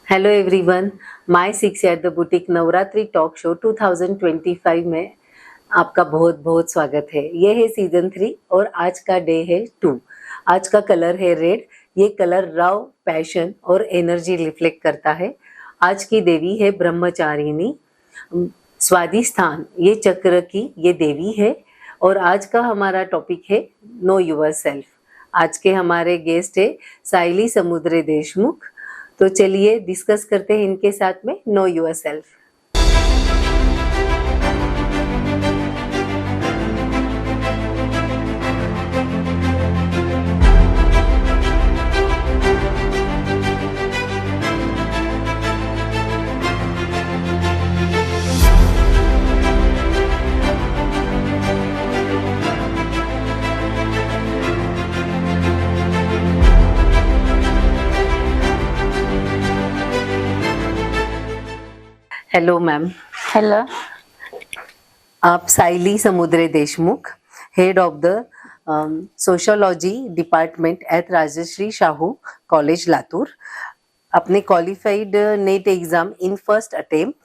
Hello everyone, my six at the boutique Navratri talk show 2025 में आपका बहुत बहुत स्वागत है। ये है सीजन 3 और आज का डे है 2। आज का कलर है रेड। ये कलर राव, पैशन और एनर्जी रिफ्लेक्ट करता है। आज की देवी है ब्रह्मचारिणी। स्वादिष्ठान ये चक्र की ये देवी है। और आज का हमारा टॉपिक है नो यूर सेल्फ। आज के हमारे गेस्ट है साइली समुद्रे देशमुख। तो चलिए डिस्कस करते हैं इनके साथ में know yourself. Hello ma'am. Hello. आप Saili Samudre Deshmukh, head of the sociology department at Rajshri Shahu college Latur. अपने qualified NET exam in first attempt,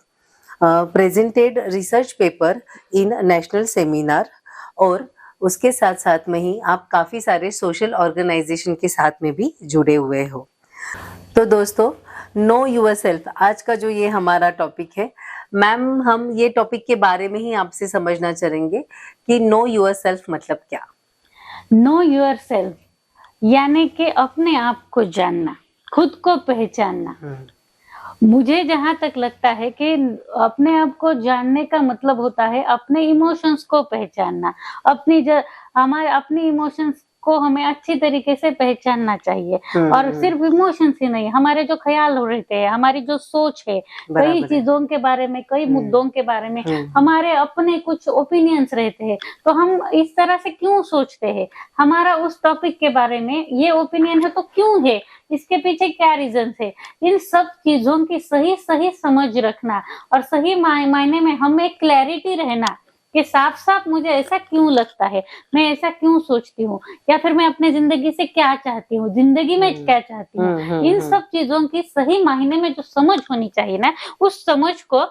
presented research paper in national seminar और उसके साथ साथ में ही आप काफ़ी सारे सोशल ऑर्गेनाइजेशन के साथ में भी जुड़े हुए हो। तो दोस्तों, नो यूर सेल्फ आज का जो ये हमारा टॉपिक है मैम, हम ये टॉपिक के बारे में ही आपसे समझना चाहेंगे कि नो यूर सेल्फ मतलब क्या। नो यूर सेल्फ यानी कि अपने आप को जानना, खुद को पहचानना। मुझे जहां तक लगता है कि अपने आप को जानने का मतलब होता है अपने इमोशंस को पहचानना। हमारे अपने इमोशंस को हमें अच्छी तरीके से पहचानना चाहिए। और सिर्फ इमोशंस ही नहीं, हमारे जो ख्याल रहते हैं, हमारी जो सोच है, कई चीजों के बारे में, कई मुद्दों के बारे में हमारे अपने कुछ ओपिनियंस रहते हैं। तो हम इस तरह से क्यों सोचते हैं, हमारा उस टॉपिक के बारे में ये ओपिनियन है तो क्यों है, इसके पीछे क्या रीजन है, इन सब चीजों की सही सही समझ रखना और सही मायने में हमें क्लैरिटी रहना कि साफ साफ मुझे ऐसा क्यों लगता है, मैं ऐसा क्यों सोचती हूँ, या फिर मैं अपने जिंदगी से क्या चाहती हूँ, जिंदगी में क्या चाहती हूँ। इन सब चीजों की सही मायने में जो समझ होनी चाहिए ना, उस समझ को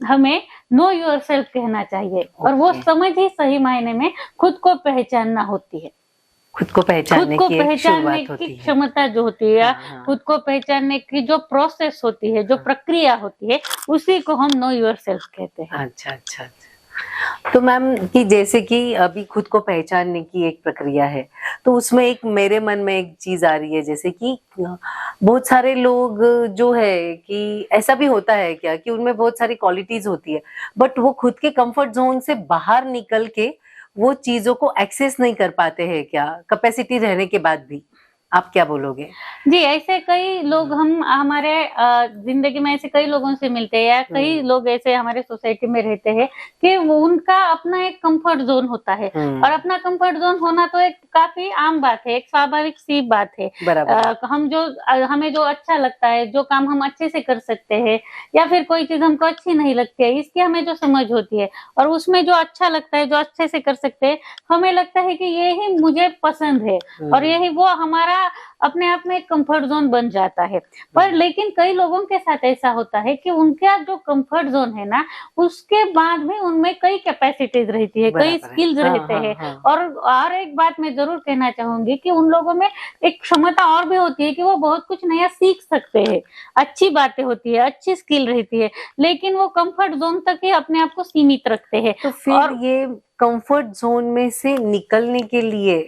हमें नो योर सेल्फ कहना चाहिए। और वो समझ ही सही मायने में खुद को पहचानना होती है। खुद को पहचानने की क्षमता जो होती है, खुद को पहचानने की जो प्रोसेस होती है, जो प्रक्रिया होती है, उसी को हम नो योर सेल्फ कहते हैं। अच्छा अच्छा। तो मैम कि जैसे कि अभी खुद को पहचानने की एक प्रक्रिया है, तो उसमें एक मेरे मन में एक चीज आ रही है, जैसे कि बहुत सारे लोग जो है कि ऐसा भी होता है क्या कि उनमें बहुत सारी क्वालिटीज होती है, बट वो खुद के कंफर्ट जोन से बाहर निकल के वो चीजों को एक्सेस नहीं कर पाते हैं क्या, कैपेसिटी रहने के बाद भी? आप क्या बोलोगे? जी, ऐसे कई लोग हम हमारे जिंदगी में ऐसे कई लोगों से मिलते हैं, या कई लोग ऐसे हमारे सोसाइटी में रहते हैं कि वो उनका अपना एक कंफर्ट जोन होता है। और अपना कंफर्ट जोन होना तो एक काफी आम बात है, एक स्वाभाविक सी बात है। हमें जो अच्छा लगता है, जो काम हम अच्छे से कर सकते हैं, या फिर कोई चीज हमको अच्छी नहीं लगती है, इसकी हमें जो समझ होती है, और उसमें जो अच्छा लगता है, जो अच्छे से कर सकते हैं, हमें लगता है कि ये ही मुझे पसंद है और यही वो हमारा अपने आप में एक कंफर्ट जोन बन जाता है। पर लेकिन कई लोगों के साथ ऐसा होता है कि उनका जो कंफर्ट जोन है ना, उसके बाद भी उनमें कई कैपेसिटीज रहती है, कई स्किल्स रहते हैं। और एक बात मैं जरूर कहना चाहूंगी कि उन लोगों में एक क्षमता और भी होती है कि वो बहुत कुछ नया सीख सकते हैं, अच्छी बातें होती है, अच्छी स्किल रहती है, लेकिन वो कंफर्ट जोन तक ही अपने आप को सीमित रखते हैं। तो फिर ये कंफर्ट जोन में से निकलने के लिए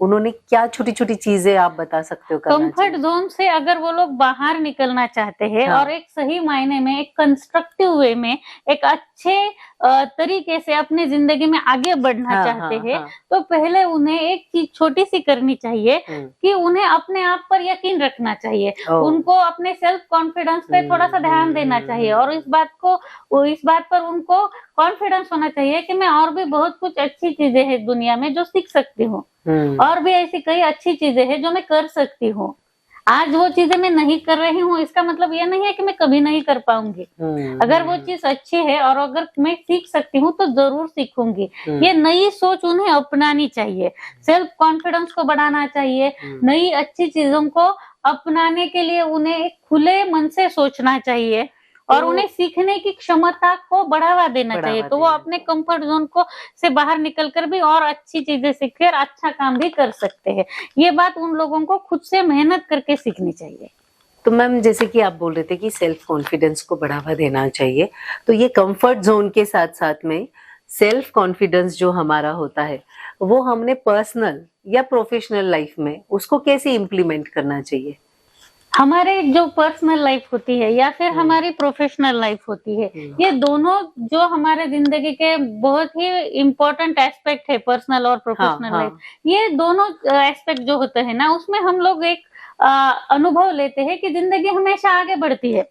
उन्होंने क्या छोटी छोटी चीजें आप बता सकते हो? कंफर्ट जोन से अगर वो लोग बाहर निकलना चाहते हैं और एक सही मायने में, एक कंस्ट्रक्टिव वे में, एक अच्छे तरीके से अपने जिंदगी में आगे बढ़ना चाहते हैं, तो पहले उन्हें एक चीज छोटी सी करनी चाहिए कि उन्हें अपने आप पर यकीन रखना चाहिए। उनको अपने सेल्फ कॉन्फिडेंस पे थोड़ा सा ध्यान देना चाहिए, और इस बात पर उनको कॉन्फिडेंस होना चाहिए कि मैं और भी बहुत कुछ अच्छी चीजें हैं दुनिया में जो सीख सकती हूँ, और भी ऐसी कई अच्छी चीजें हैं जो मैं कर सकती हूँ। आज वो चीजें मैं नहीं कर रही हूँ, इसका मतलब ये नहीं है कि मैं कभी नहीं कर पाऊंगी। अगर वो चीज अच्छी है और अगर मैं सीख सकती हूँ तो जरूर सीखूंगी। ये नई सोच उन्हें अपनानी चाहिए, सेल्फ कॉन्फिडेंस को बढ़ाना चाहिए, नई अच्छी चीजों को अपनाने के लिए उन्हें एक खुले मन से सोचना चाहिए और उन्हें सीखने की क्षमता को बढ़ावा देना चाहिए। तो वो अपने कंफर्ट जोन को से बाहर निकलकर भी और अच्छी चीजें सीखकर अच्छा काम भी कर सकते हैं। ये बात उन लोगों को खुद से मेहनत करके सीखनी चाहिए। तो मैम जैसे कि आप बोल रहे थे कि सेल्फ कॉन्फिडेंस को बढ़ावा देना चाहिए, तो ये कंफर्ट जोन के साथ साथ में सेल्फ कॉन्फिडेंस जो हमारा होता है वो हमने पर्सनल या प्रोफेशनल लाइफ में उसको कैसे इम्प्लीमेंट करना चाहिए? हमारे जो पर्सनल लाइफ होती है या फिर हमारी प्रोफेशनल लाइफ होती है, ये दोनों जो हमारे जिंदगी के बहुत ही इम्पोर्टेंट एस्पेक्ट है, पर्सनल और प्रोफेशनल लाइफ, ये दोनों एस्पेक्ट जो होते हैं ना, उसमें हम लोग एक अनुभव लेते हैं कि जिंदगी हमेशा आगे बढ़ती है।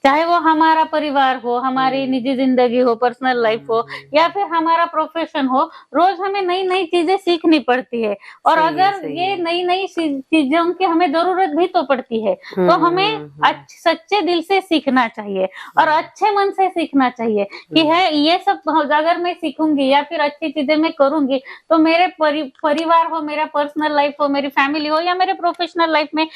चाहे वो हमारा परिवार हो, हमारी निजी जिंदगी हो, पर्सनल लाइफ हो या फिर हमारा प्रोफेशन हो, रोज हमें नई नई चीजें सीखनी पड़ती है। और अगर ये नई नई चीजों की हमें जरूरत भी तो पड़ती है, तो हमें सच्चे दिल से सीखना चाहिए और अच्छे मन से सीखना चाहिए कि है ये सब अगर मैं सीखूंगी या फिर अच्छी चीजें मैं करूंगी तो मेरे परिवार हो, मेरा पर्सनल लाइफ हो, मेरी फैमिली हो या मेरे प्रोफेशनल लाइफ में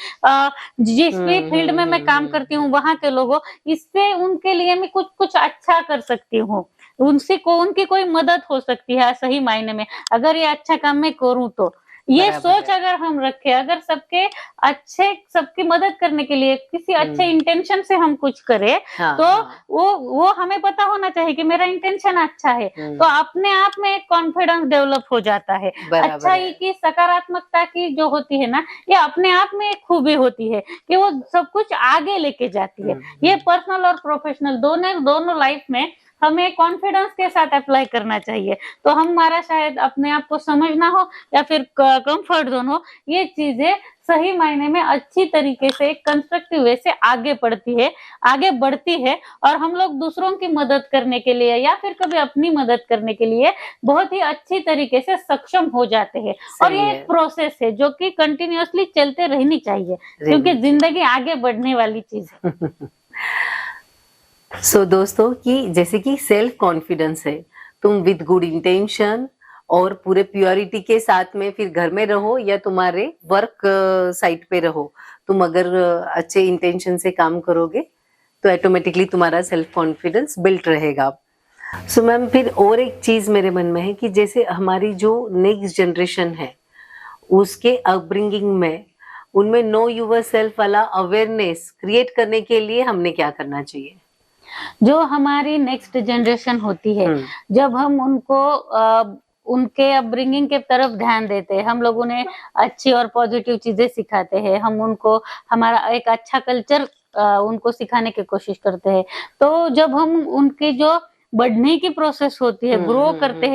जिस भी फील्ड में मैं काम करती हूँ वहां के लोगों, इससे उनके लिए मैं कुछ अच्छा कर सकती हूँ। उनकी कोई मदद हो सकती है सही मायने में, अगर ये अच्छा काम मैं करूँ तो। ये सोच अगर हम रखें, अगर सबकी मदद करने के लिए किसी अच्छे इंटेंशन से हम कुछ करें, तो वो हमें पता होना चाहिए कि मेरा इंटेंशन अच्छा है, तो अपने आप में एक कॉन्फिडेंस डेवलप हो जाता है। अच्छाई की, सकारात्मकता की जो होती है ना, ये अपने आप में एक खूबी होती है कि वो सब कुछ आगे लेके जाती है। ये पर्सनल और प्रोफेशनल दोनों लाइफ में हमें कॉन्फिडेंस के साथ अप्लाई करना चाहिए। तो हमारा शायद अपने आप को समझना हो या फिर कंफर्ट जोन हो, ये चीजें सही मायने में अच्छी तरीके से कंस्ट्रक्टिव वे से आगे बढ़ती है और हम लोग दूसरों की मदद करने के लिए या फिर कभी अपनी मदद करने के लिए बहुत ही अच्छी तरीके से सक्षम हो जाते हैं। और ये एक प्रोसेस है जो कि कंटिन्यूअसली चलते रहनी चाहिए, क्योंकि जिंदगी आगे बढ़ने वाली चीज है। सो दोस्तों, कि जैसे कि सेल्फ कॉन्फिडेंस है, तुम विद गुड इंटेंशन और पूरे प्योरिटी के साथ में फिर घर में रहो या तुम्हारे वर्क साइट पे रहो, तुम अगर अच्छे इंटेंशन से काम करोगे तो ऑटोमेटिकली तुम्हारा सेल्फ कॉन्फिडेंस बिल्ट रहेगा। सो मैम, फिर और एक चीज मेरे मन में है कि जैसे हमारी जो नेक्स्ट जनरेशन है उसके अपब्रिंगिंग में उनमें नो यूर सेल्फ वाला अवेयरनेस क्रिएट करने के लिए हमने क्या करना चाहिए? जो हमारी नेक्स्ट जनरेशन होती है, जब हम उनके अपब्रिंगिंग के तरफ ध्यान देते हैं, हम लोग उन्हें अच्छी और पॉजिटिव चीजें सिखाते हैं, हम उनको हमारा एक अच्छा कल्चर उनको सिखाने की कोशिश करते हैं, तो जब हम उनकी जो बढ़ने की प्रोसेस होती है, ग्रो करते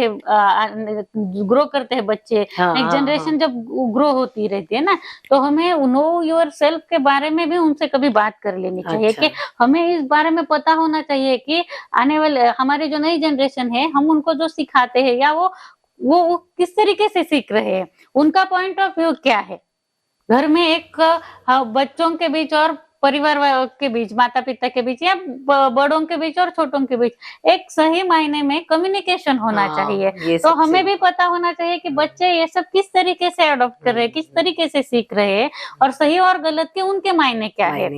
हैं बच्चे, नेक्स्ट जनरेशन जब ग्रो होती रहती है ना, तो हमें नो योर सेल्फ के बारे में भी उनसे कभी बात कर लेनी चाहिए। कि हमें इस बारे में पता होना चाहिए कि आने वाले हमारी जो नई जनरेशन है, हम उनको जो सिखाते हैं या वो किस तरीके से सीख रहे हैं, उनका पॉइंट ऑफ व्यू क्या है। घर में एक बच्चों के बीच और परिवार के बीच, माता पिता के बीच या बड़ों के बीच और छोटों के बीच एक सही मायने में कम्युनिकेशन होना चाहिए। तो हमें भी पता होना चाहिए कि बच्चे ये सब किस तरीके से अडॉप्ट कर रहे हैं, किस तरीके से सीख रहे हैं और सही और गलत के उनके मायने क्या है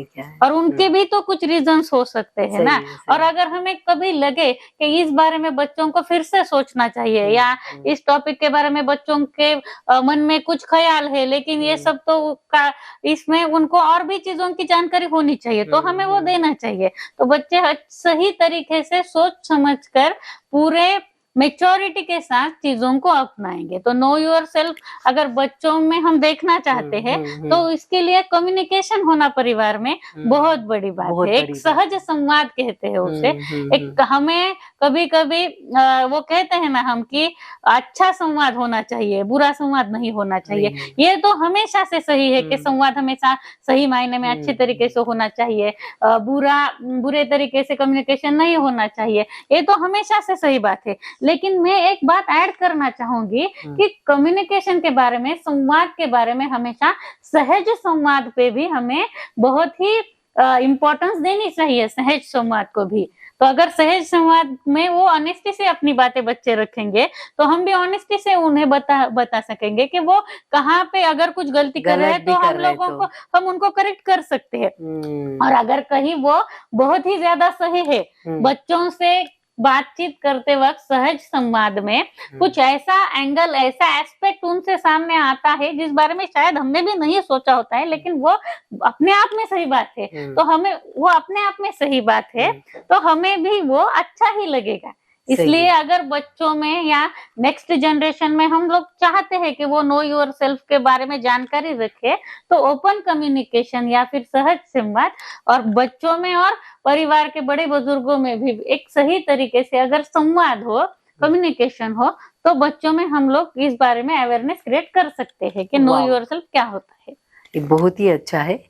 और उनके भी तो कुछ रीजंस हो सकते हैं ना। और अगर हमें कभी लगे कि इस बारे में बच्चों को फिर से सोचना चाहिए या इस टॉपिक के बारे में बच्चों के मन में कुछ ख्याल है, लेकिन ये सब तो इसमें उनको और भी चीजों की जानकारी होनी चाहिए, तो हमें वो देना चाहिए। तो बच्चे सही तरीके से सोच समझकर पूरे मेच्योरिटी के साथ चीजों को अपनाएंगे। तो नो योर सेल्फ अगर बच्चों में हम देखना चाहते हैं तो इसके लिए कम्युनिकेशन होना परिवार में बहुत बड़ी बात है। एक सहज संवाद कहते हैं उसे। एक हमें कभी कभी वो कहते हैं ना हम कि अच्छा संवाद होना चाहिए, बुरा संवाद नहीं होना चाहिए। ये तो हमेशा से सही है कि संवाद हमेशा सही मायने में अच्छे तरीके से होना चाहिए, बुरे तरीके से कम्युनिकेशन नहीं होना चाहिए, ये तो हमेशा से सही बात है। लेकिन मैं एक बात ऐड करना चाहूंगी कि कम्युनिकेशन के बारे में, संवाद के बारे में हमेशा सहज संवाद पे भी हमें बहुत ही इम्पोर्टेंस देनी चाहिए, सहज संवाद को भी। तो अगर सहज संवाद में वो ऑनेस्टी से अपनी बातें बच्चे रखेंगे तो हम भी ऑनेस्टी से उन्हें बता सकेंगे कि वो कहाँ पे अगर कुछ गलती कर रहे हैं तो हम लोगों को, हम उनको करेक्ट कर सकते हैं। और अगर कहीं वो बहुत ही ज्यादा सही है, बच्चों से बातचीत करते वक्त सहज संवाद में कुछ ऐसा एंगल, ऐसा एस्पेक्ट उनसे सामने आता है जिस बारे में शायद हमने भी नहीं सोचा होता है, लेकिन वो अपने आप में सही बात है, तो हमें वो अपने आप में सही बात है तो हमें भी वो अच्छा ही लगेगा। इसलिए अगर बच्चों में या नेक्स्ट जनरेशन में हम लोग चाहते हैं कि वो नो योर सेल्फ के बारे में जानकारी रखे, तो ओपन कम्युनिकेशन या फिर सहज संवाद, और बच्चों में और परिवार के बड़े बुजुर्गों में भी एक सही तरीके से अगर संवाद हो, कम्युनिकेशन हो, तो बच्चों में हम लोग इस बारे में अवेयरनेस क्रिएट कर सकते हैं कि नो योर सेल्फ क्या होता है। ये बहुत ही अच्छा है।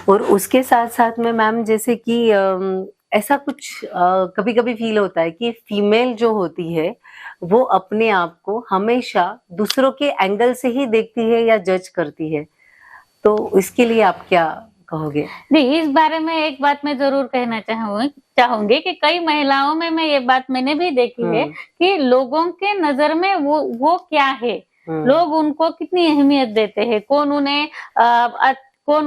और उसके साथ साथ में मैम, जैसे कि ऐसा कुछ कभी कभी फील होता है कि फीमेल जो होती है वो अपने आप को हमेशा दूसरों के एंगल से ही देखती है या जज करती है, तो इसके लिए आप क्या कहोगे? जी, इस बारे में एक बात मैं जरूर कहना चाहूंगी कि कई महिलाओं में मैं ये बात मैंने भी देखी है कि लोगों के नजर में वो क्या है, लोग उनको कितनी अहमियत देते हैं, कौन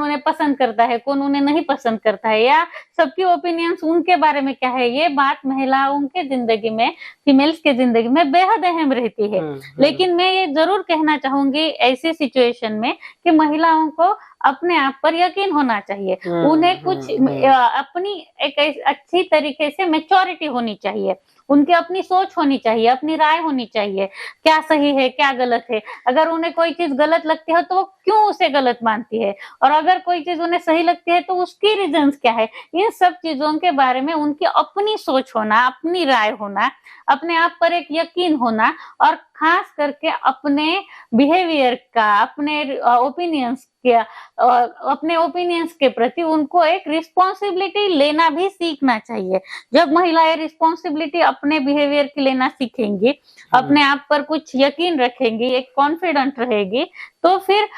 उन्हें पसंद करता है, कौन उन्हें नहीं पसंद करता है, या सबकी ओपिनियंस उनके बारे में क्या है। ये बात महिलाओं के जिंदगी में, फीमेल्स के जिंदगी में बेहद अहम रहती है। लेकिन मैं ये जरूर कहना चाहूंगी ऐसी सिचुएशन में कि महिलाओं को अपने आप पर यकीन होना चाहिए, उन्हें कुछ अपनी एक अच्छी तरीके से मैच्योरिटी होनी चाहिए, उनकी अपनी सोच होनी चाहिए, अपनी राय होनी चाहिए, क्या सही है क्या गलत है। अगर उन्हें कोई चीज गलत लगती है तो वो क्यों उसे गलत मानती है, और अगर कोई चीज उन्हें सही लगती है तो उसकी रीजंस क्या है। इन सब चीजों के बारे में उनकी अपनी सोच होना, अपनी राय होना, अपने आप पर एक यकीन होना, और खास करके अपने बिहेवियर का, अपने ओपिनियंस के प्रति उनको एक रिस्पॉन्सिबिलिटी लेना भी सीखना चाहिए। जब महिलाएं रिस्पॉन्सिबिलिटी अपने बिहेवियर की लेना सीखेंगी, अपने आप पर कुछ यकीन रखेंगी, एक कॉन्फिडेंट रहेगी, तो फिर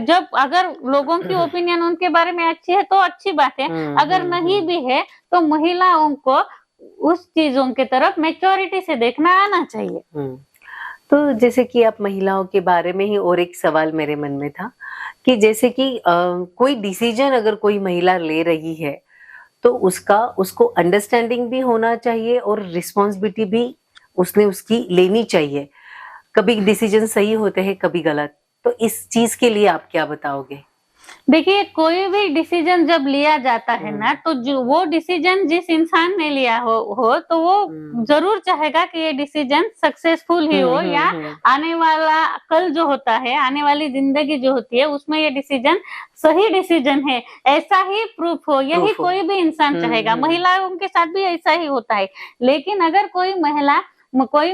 जब अगर लोगों की ओपिनियन उनके बारे में अच्छी है तो अच्छी बात है, अगर नहीं भी है तो महिलाओं को उस चीजों के तरफ मैच्योरिटी से देखना आना चाहिए। तो जैसे कि आप महिलाओं के बारे में ही और एक सवाल मेरे मन में था कि जैसे कि कोई डिसीजन अगर कोई महिला ले रही है तो उसको अंडरस्टैंडिंग भी होना चाहिए और रिस्पॉन्सिबिलिटी भी उसकी लेनी चाहिए। कभी डिसीजन सही होते हैं, कभी गलत, तो इस चीज के लिए आप क्या बताओगे? देखिए, कोई भी डिसीजन जब लिया जाता है ना, तो जो वो डिसीजन जिस इंसान ने लिया हो तो वो जरूर चाहेगा कि ये डिसीजन सक्सेसफुल ही हो, या आने वाला कल जो होता है, आने वाली जिंदगी जो होती है, उसमें ये डिसीजन सही डिसीजन है ऐसा ही प्रूफ हो। यही कोई भी इंसान चाहेगा, महिलाओं के साथ भी ऐसा ही होता है। लेकिन अगर कोई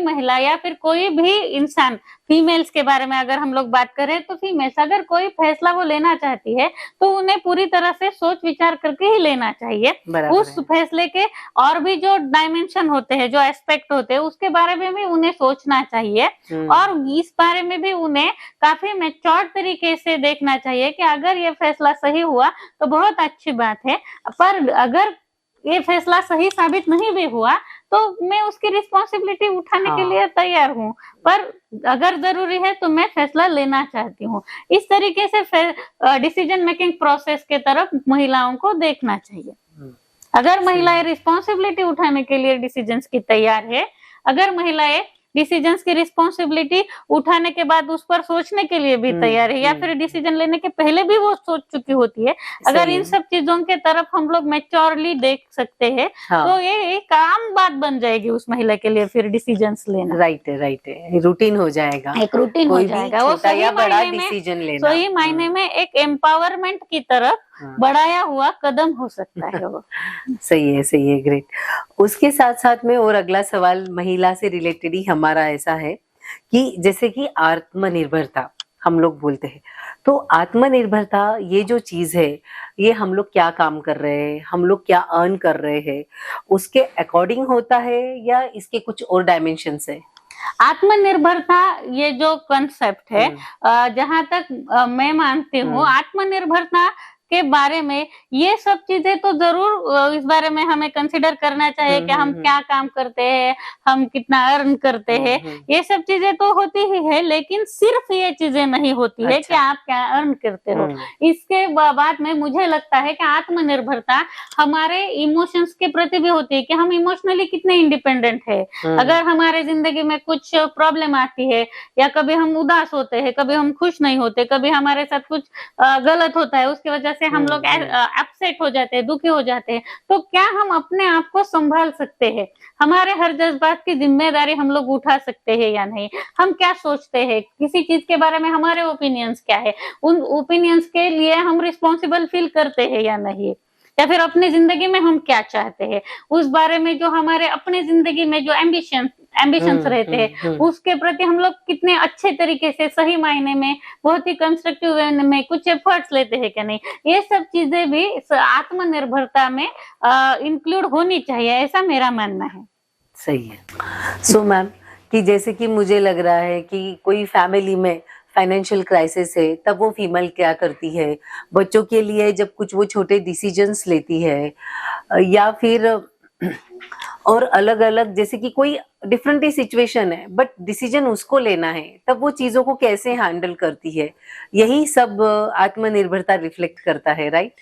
महिला या फिर कोई भी इंसान, फीमेल्स के बारे में अगर हम लोग बात करें तो फीमेल्स अगर कोई फैसला वो लेना चाहती है तो उन्हें पूरी तरह से सोच विचार करके ही लेना चाहिए। उस फैसले के और भी जो डायमेंशन होते हैं, जो एस्पेक्ट होते हैं, उसके बारे में भी उन्हें सोचना चाहिए, और इस बारे में भी उन्हें काफी मैच्योर तरीके से देखना चाहिए कि अगर ये फैसला सही हुआ तो बहुत अच्छी बात है, पर अगर ये फैसला सही साबित नहीं भी हुआ तो मैं उसकी रिस्पॉन्सिबिलिटी उठाने के लिए तैयार हूँ, पर अगर जरूरी है तो मैं फैसला लेना चाहती हूँ। इस तरीके से डिसीजन मेकिंग प्रोसेस के तरफ महिलाओं को देखना चाहिए। अगर महिलाएं रिस्पॉन्सिबिलिटी उठाने के लिए डिसीजंस की तैयार है, अगर महिलाएं डिसीजंस की रिस्पॉन्सिबिलिटी उठाने के बाद उस पर सोचने के लिए भी तैयार है, या फिर डिसीजन लेने के पहले भी वो सोच चुकी होती है, अगर इन सब चीजों के तरफ हम लोग मैच्योरली देख सकते हैं, तो ये एक आम बात बन जाएगी उस महिला के लिए फिर डिसीजंस लेना। राइट है, रूटीन हो जाएगा, एक रूटीन हो जाएगा। वो सही बड़ा डिसीजन लेना, सही मायने में एक एम्पावरमेंट की तरफ बढ़ाया हुआ कदम हो सकता है वो। सही है, ग्रेट। उसके साथ साथ में और अगला सवाल महिला से रिलेटेड ही हमारा ऐसा है कि जैसे कि आत्मनिर्भरता हम लोग बोलते हैं, तो आत्मनिर्भरता ये जो चीज है, ये हम लोग क्या काम कर रहे हैं, हम लोग क्या अर्न कर रहे हैं, उसके अकॉर्डिंग होता है या इसके कुछ और डायमेंशंस है? आत्मनिर्भरता ये जो कंसेप्ट है, जहां तक मैं मानती हूँ, हम्म। आत्मनिर्भरता के बारे में ये सब चीजें तो जरूर इस बारे में हमें कंसिडर करना चाहिए कि हम क्या काम करते हैं, हम कितना अर्न करते हैं, ये सब चीजें तो होती ही है, लेकिन सिर्फ ये चीजें नहीं होती है कि अच्छा। आप क्या अर्न करते हो। इसके बाद में मुझे लगता है कि आत्मनिर्भरता हमारे इमोशंस के प्रति भी होती है कि हम इमोशनली कितने इंडिपेंडेंट है। अगर हमारे जिंदगी में कुछ प्रॉब्लम आती है, या कभी हम उदास होते हैं, कभी हम खुश नहीं होते, कभी हमारे साथ कुछ गलत होता है, उसकी वजह से हम लोग अपसेट हो जाते हैं, दुखी हो जाते हैं, तो क्या हम अपने आप को संभाल सकते हैं? हमारे हर जज्बात की जिम्मेदारी हम लोग उठा सकते हैं या नहीं? हम क्या सोचते हैं किसी चीज के बारे में, हमारे ओपिनियंस क्या है, उन ओपिनियंस के लिए हम रिस्पॉन्सिबल फील करते हैं या नहीं, या फिर अपनी जिंदगी में हम क्या चाहते हैं, उस बारे में जो हमारे अपने जिंदगी में जो एम्बिशंस रहते हैं, उसके प्रति हम लोग कितने अच्छे तरीके से, सही मायने में, बहुत ही कंस्ट्रक्टिव वे में कुछ एफर्ट्स लेते हैं क्या नहीं, ये सब चीजें भी आत्मनिर्भरता में इंक्लूड होनी चाहिए, ऐसा मेरा मानना है। सही है। सो मैम, कि जैसे कि मुझे लग रहा है कि कोई फैमिली में फाइनेंशियल क्राइसिस है, तब वो फीमेल क्या करती है, बच्चों के लिए जब कुछ वो छोटे डिसीजंस लेती है, या फिर और अलग अलग, जैसे कि कोई डिफरेंट ही सिचुएशन है बट डिसीजन उसको लेना है, तब वो चीजों को कैसे हैंडल करती है, यही सब आत्मनिर्भरता रिफ्लेक्ट करता है, राइट?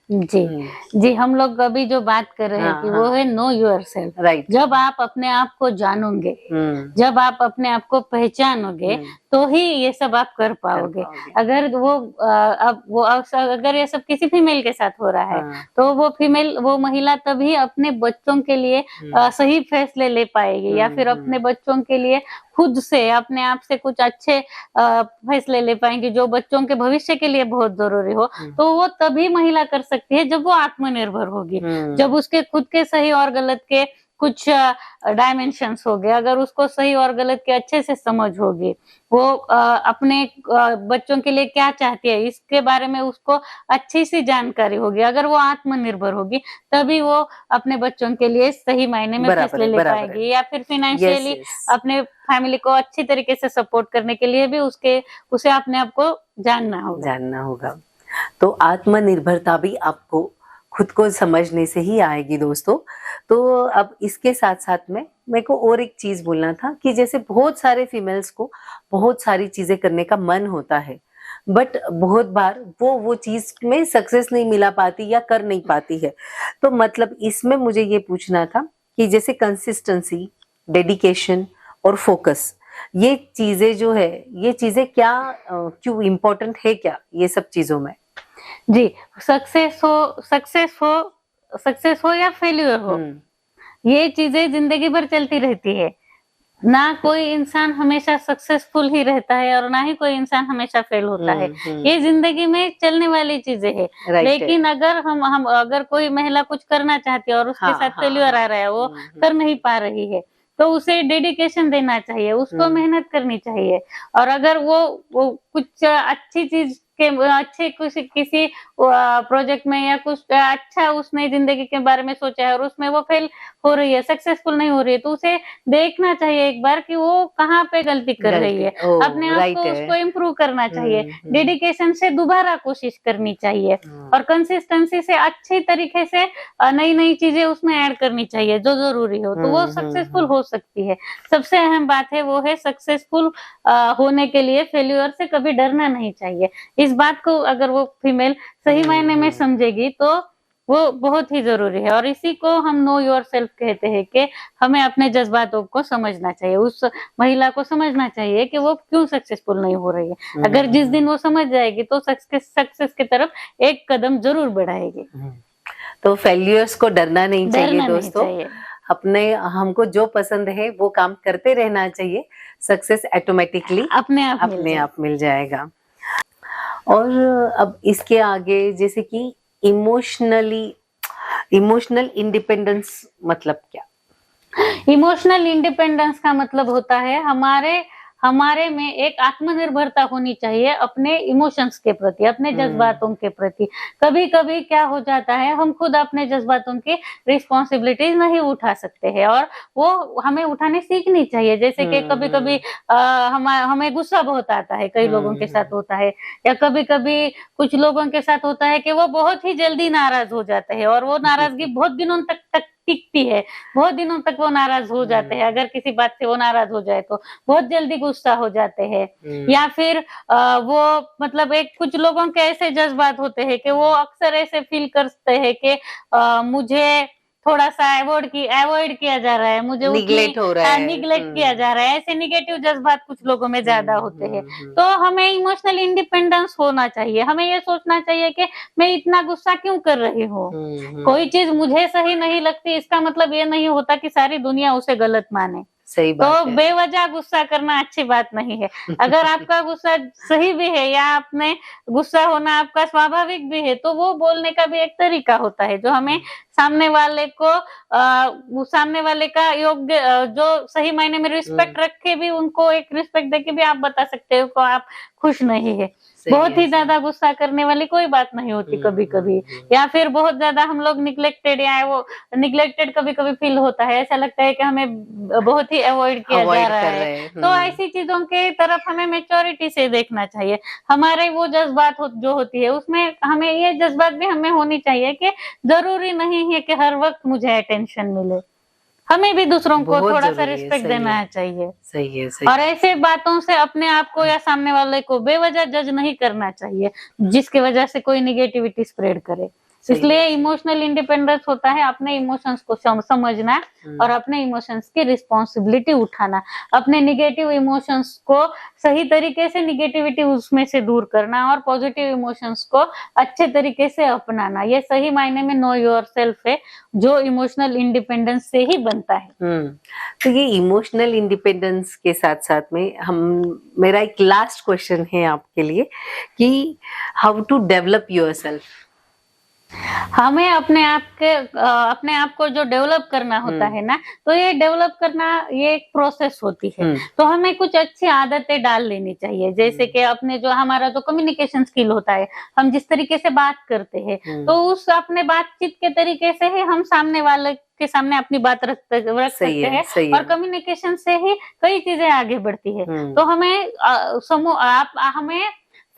जी, हम लोग अभी जो बात कर रहे हैं कि वो है नो योरसेल्फ। राइट। जब आप अपने आप को जानोगे, जब आप अपने आप को पहचानोगे, तो ही ये सब आप कर पाओगे। अगर अगर ये सब किसी फीमेल के साथ हो रहा है, तो वो महिला तभी अपने बच्चों के लिए सही फैसले ले पाएगी, या फिर अपने बच्चों के लिए खुद से, अपने आप से कुछ अच्छे फैसले ले पाएंगे जो बच्चों के भविष्य के लिए बहुत जरूरी हो। तो वो तभी महिला कर सकती है जब वो आत्मनिर्भर होगी, जब उसके खुद के सही और गलत के कुछ डायमेंशंस हो गए, अगर उसको सही और गलत के अच्छे से समझ होगी, वो अपने बच्चों के लिए क्या चाहती है इसके बारे में उसको अच्छी सी जानकारी होगी, अगर वो आत्मनिर्भर होगी, तभी वो अपने बच्चों के लिए सही मायने में फैसले ले पाएगी, या फिर फाइनेंशियली अपने फैमिली को अच्छी तरीके से सपोर्ट करने के लिए भी उसे अपने आप को जानना होगा। तो आत्मनिर्भरता भी आपको खुद को समझने से ही आएगी दोस्तों। तो अब इसके साथ साथ में मेरे को और एक चीज बोलना था कि जैसे बहुत सारे फीमेल्स को बहुत सारी चीजें करने का मन होता है, बट बहुत बार वो चीज में सक्सेस नहीं मिला पाती या कर नहीं पाती है। तो मतलब इसमें मुझे ये पूछना था कि जैसे कंसिस्टेंसी, डेडिकेशन और फोकस, ये चीजें जो है, ये चीजें क्या क्यों इम्पोर्टेंट है क्या ये सब चीजों में? जी, सक्सेस हो या फेल्यूर हो, ये चीजें जिंदगी भर चलती रहती है। ना कोई इंसान हमेशा सक्सेसफुल ही रहता है और ना ही कोई इंसान हमेशा फेल होता है। ये जिंदगी में चलने वाली चीजें है। लेकिन अगर हम अगर कोई महिला कुछ करना चाहती है और उसके साथ फेल्यूर आ रहा है, वो कर नहीं पा रही है, तो उसे डेडिकेशन देना चाहिए, उसको मेहनत करनी चाहिए। और अगर वो कुछ अच्छी चीज के अच्छे किसी प्रोजेक्ट में या कुछ अच्छा उसने जिंदगी के बारे में सोचा है और उसमें वो फेल हो रही है, सक्सेसफुल नहीं हो रही है, तो उसे देखना चाहिए एक बार कि वो कहाँ पे गलती कर रही है, अपने आप को उसको इम्प्रूव करना चाहिए, डेडिकेशन से दोबारा कोशिश करनी चाहिए, और कंसिस्टेंसी से अच्छी तरीके से नई नई चीजें उसमें ऐड करनी चाहिए जो जरूरी हो, तो वो सक्सेसफुल हो सकती है। सबसे अहम बात है वो है सक्सेसफुल होने के लिए फेल्यूर से कभी डरना नहीं चाहिए। इस बात को अगर वो फीमेल सही मायने में समझेगी तो वो बहुत ही जरूरी है, और इसी को हम नो योरसेल्फ कहते हैं कि हमें अपने जज्बातों को समझना चाहिए, उस महिला को समझना चाहिए कि वो क्यों सक्सेसफुल नहीं हो रही है। अगर जिस दिन वो समझ जाएगी तो सक्सेस की तरफ एक कदम जरूर बढ़ाएगी। तो फेल्यूर्स को डरना नहीं चाहिए दोस्तों, अपने हमको जो पसंद है वो काम करते रहना चाहिए, सक्सेस ऑटोमेटिकली अपने आप मिल जाएगा। और अब इसके आगे जैसे कि इमोशनल इंडिपेंडेंस मतलब क्या? इमोशनल इंडिपेंडेंस का मतलब होता है हमारे में एक आत्मनिर्भरता होनी चाहिए अपने इमोशंस के प्रति, अपने जज्बातों के प्रति। कभी कभी क्या हो जाता है, हम खुद अपने जज्बातों की रिस्पॉन्सिबिलिटीज नहीं उठा सकते हैं, और वो हमें उठाने सीखनी चाहिए। जैसे कि कभी कभी हमें गुस्सा बहुत आता है, कई लोगों के साथ होता है, या कभी कभी कुछ लोगों के साथ होता है कि वो बहुत ही जल्दी नाराज हो जाते हैं, और वो नाराजगी बहुत दिनों तक टिकती है, बहुत दिनों तक वो नाराज हो जाते हैं। अगर किसी बात से वो नाराज हो जाए तो बहुत जल्दी गुस्सा हो जाते हैं। या फिर वो मतलब एक कुछ लोगों के ऐसे जज्बात होते हैं कि वो अक्सर ऐसे फील करते हैं कि मुझे थोड़ा सा अवॉइड किया जा रहा है, मुझे निग्लेक्ट हो रहा है। निग्लेक्ट किया जा रहा है। ऐसे निगेटिव जज्बात कुछ लोगों में ज्यादा होते हैं। तो हमें इमोशनल इंडिपेंडेंस होना चाहिए। हमें ये सोचना चाहिए कि मैं इतना गुस्सा क्यों कर रही हूँ। कोई चीज मुझे सही नहीं लगती, इसका मतलब ये नहीं होता कि सारी दुनिया उसे गलत माने। सही तो बात है। बेवजह गुस्सा करना अच्छी बात नहीं है। अगर आपका गुस्सा सही भी है, या आपने गुस्सा होना आपका स्वाभाविक भी है, तो वो बोलने का भी एक तरीका होता है, जो हमें सामने वाले को सामने वाले का योग्य जो सही मायने में रिस्पेक्ट रख के भी, उनको एक रिस्पेक्ट देके भी आप बता सकते हो को आप खुश नहीं है। बहुत ही ज्यादा गुस्सा करने वाली कोई बात नहीं होती कभी कभी। या फिर बहुत ज्यादा हम लोग निग्लेक्टेड कभी कभी फील होता है, ऐसा लगता है कि हमें बहुत ही अवॉइड किया जा रहा है। तो ऐसी चीजों के तरफ हमें मैच्योरिटी से देखना चाहिए। हमारे वो जज्बात जो होती है, उसमें हमें ये जज्बात भी हमें होनी चाहिए कि जरूरी नहीं है कि हर वक्त मुझे अटेंशन मिले, हमें भी दूसरों को थोड़ा सा रिस्पेक्ट देना चाहिए। सही है। और ऐसे बातों से अपने आप को या सामने वाले को बेवजह जज नहीं करना चाहिए, जिसकी वजह से कोई निगेटिविटी स्प्रेड करे। इसलिए इमोशनल इंडिपेंडेंस होता है अपने इमोशंस को समझना और अपने इमोशंस की रिस्पॉन्सिबिलिटी उठाना, अपने निगेटिव इमोशंस को सही तरीके से निगेटिविटी उसमें से दूर करना, और पॉजिटिव इमोशंस को अच्छे तरीके से अपनाना। ये सही मायने में नो योरसेल्फ है, जो इमोशनल इंडिपेंडेंस से ही बनता है। तो ये इमोशनल इंडिपेंडेंस के साथ साथ में मेरा एक लास्ट क्वेश्चन है आपके लिए कि हाउ टू डेवलप योरसेल्फ। हमें अपने आप को जो डेवलप करना होता है ना, तो ये डेवलप करना ये एक प्रोसेस होती है। तो हमें कुछ अच्छी आदतें डाल लेनी चाहिए, जैसे कि अपने जो हमारा जो कम्युनिकेशन स्किल होता है, हम जिस तरीके से बात करते हैं, तो उस अपने बातचीत के तरीके से ही हम सामने वाले के सामने अपनी बात रख सकते हैं, और कम्युनिकेशन से ही कई चीजें आगे बढ़ती है। तो हमें हमें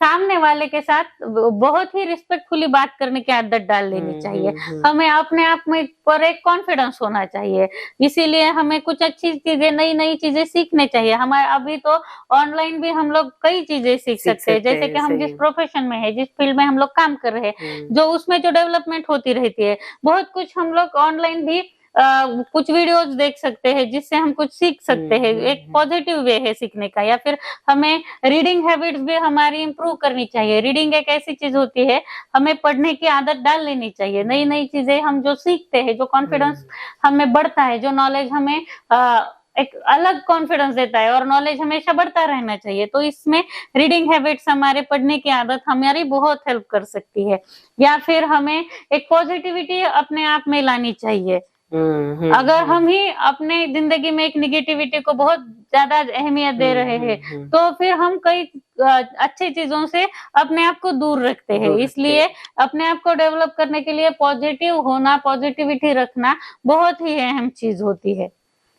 सामने वाले के साथ बहुत ही रिस्पेक्टफुली बात करने की आदत डाल लेनी चाहिए। हमें अपने आप में पर एक कॉन्फिडेंस होना चाहिए। इसीलिए हमें कुछ अच्छी चीजें, नई नई चीजें सीखने चाहिए। हमारे अभी तो ऑनलाइन भी हम लोग कई चीजें सीख सकते हैं, जैसे कि हम जिस प्रोफेशन में है, जिस फील्ड में हम लोग काम कर रहे हैं, जो उसमें जो डेवलपमेंट होती रहती है, बहुत कुछ हम लोग ऑनलाइन भी कुछ वीडियोज देख सकते हैं, जिससे हम कुछ सीख सकते हैं। एक पॉजिटिव वे है सीखने का। या फिर हमें रीडिंग हैबिट्स भी हमारी इंप्रूव करनी चाहिए। रीडिंग एक ऐसी चीज होती है, हमें पढ़ने की आदत डाल लेनी चाहिए। नई नई चीजें हम जो सीखते हैं, जो कॉन्फिडेंस हमें बढ़ता है, जो नॉलेज हमें एक अलग कॉन्फिडेंस देता है, और नॉलेज हमेशा बढ़ता रहना चाहिए। तो इसमें रीडिंग हैबिट्स, हमारे पढ़ने की आदत हमारी बहुत हेल्प कर सकती है। या फिर हमें एक पॉजिटिविटी अपने आप में लानी चाहिए। अगर हम ही अपने जिंदगी में एक निगेटिविटी को बहुत ज्यादा अहमियत दे रहे हैं, तो फिर हम कई अच्छी चीजों से अपने आप को दूर रखते हैं। इसलिए अपने आप को डेवलप करने के लिए पॉजिटिव होना, पॉजिटिविटी रखना बहुत ही अहम चीज होती है।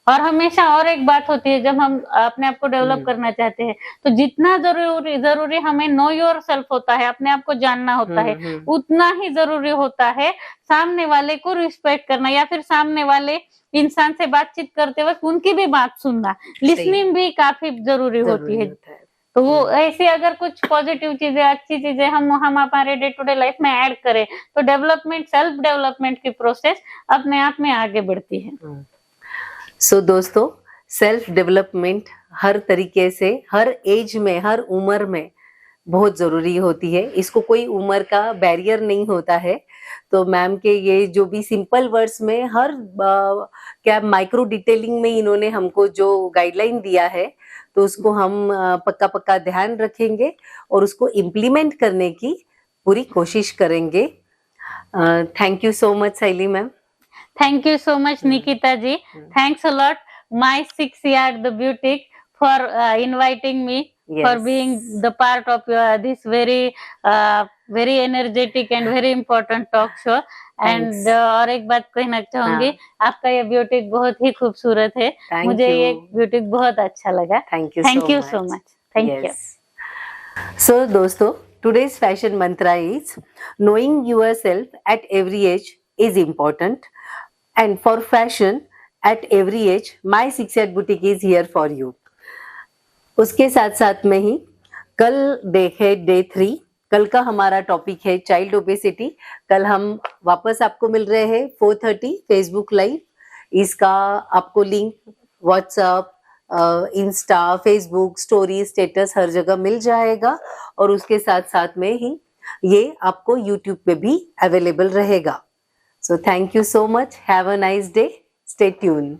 और हमेशा और एक बात होती है, जब हम अपने आप को डेवलप करना चाहते हैं, तो जितना जरूरी हमें नो योर सेल्फ होता है, अपने आप को जानना होता है, उतना ही जरूरी होता है सामने वाले को रिस्पेक्ट करना, या फिर सामने वाले इंसान से बातचीत करते वक्त उनकी भी बात सुनना। लिसनिंग भी काफी जरूरी होती है। तो वो ऐसे अगर कुछ पॉजिटिव चीजें, अच्छी चीजें हम हमारे डे टू डे लाइफ में ऐड करें, तो सेल्फ डेवलपमेंट की प्रोसेस अपने आप में आगे बढ़ती है। सो दोस्तों, सेल्फ डेवलपमेंट हर तरीके से, हर एज में, हर उम्र में बहुत ज़रूरी होती है। इसको कोई उम्र का बैरियर नहीं होता है। तो मैम के ये जो भी सिंपल वर्ड्स में हर क्या माइक्रो डिटेलिंग में इन्होंने हमको जो गाइडलाइन दिया है, तो उसको हम पक्का ध्यान रखेंगे और उसको इम्प्लीमेंट करने की पूरी कोशिश करेंगे। Thank you so much Saili ma'am. Thank you so much, Nikita ji. Thanks a lot, My 6 Yard the Boutique, for inviting me, for Yes. being the part of this very energetic and very important talk show. Thanks. And और एक बात कहना चाहूंगी, आपका ये boutique बहुत ही खूबसूरत है। Thank मुझे you. ये ब्यूटिक बहुत अच्छा लगा। Thank you Thank so you so much. much. Thank you. Yes. So दोस्तों, today's fashion mantra is knowing yourself at every age is important, and for fashion at every age, my 6 boutique is here for you. उसके साथ साथ में ही कल देखे day 3, कल का हमारा टॉपिक है चाइल्ड ओबेसिटी। कल हम वापस आपको मिल रहे हैं 4:30 फेसबुक लाइव। इसका आपको link WhatsApp, Insta, Facebook, story, status हर जगह मिल जाएगा, और उसके साथ साथ में ही ये आपको यूट्यूब पे भी अवेलेबल रहेगा। So thank you so much, have a nice day, stay tune.